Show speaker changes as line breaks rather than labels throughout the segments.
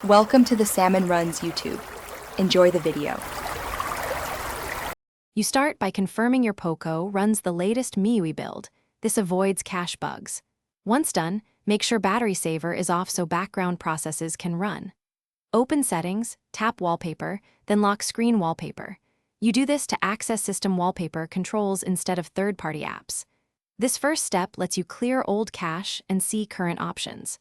Welcome to the Salmon Runs YouTube. Enjoy the video.
You start by confirming your Poco runs the latest MIUI build. This avoids cache bugs. Once done, make sure battery saver is off so background processes can run. Open Settings, tap Wallpaper, then lock Screen Wallpaper. You do this to access system wallpaper controls instead of third-party apps. This first step lets you clear old cache and see current options.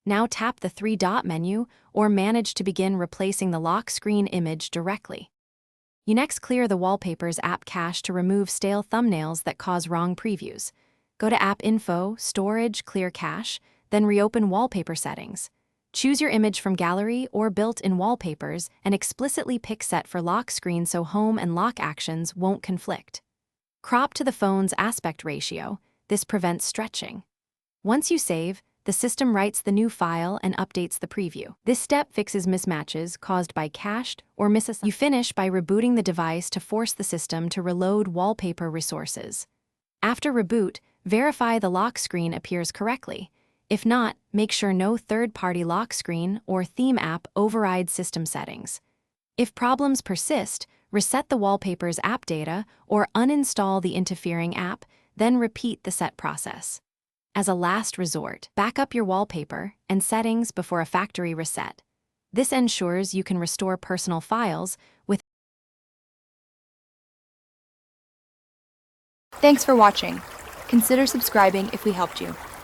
Now tap the three-dot menu or manage to begin replacing the lock screen image directly. You next clear the Wallpapers app cache to remove stale thumbnails that cause wrong previews. Go to App Info, Storage, Clear Cache, then reopen Wallpaper Settings. Choose your image from Gallery or Built-in Wallpapers and explicitly pick Set for Lock Screen so home and lock actions won't conflict. Crop to the phone's aspect ratio. This prevents stretching. Once you save, the system writes the new file and updates the preview. This step fixes mismatches caused by cached or misassigned. You finish by rebooting the device to force the system to reload wallpaper resources. After reboot, verify the lock screen appears correctly. If not, make sure no third-party lock screen or theme app overrides system settings. If problems persist, reset the Wallpaper's app data or uninstall the interfering app, then repeat the set process. As a last resort, back up your wallpaper and settings before a factory reset. This ensures you can restore personal files with.
Thanks for watching. Consider subscribing if we helped you.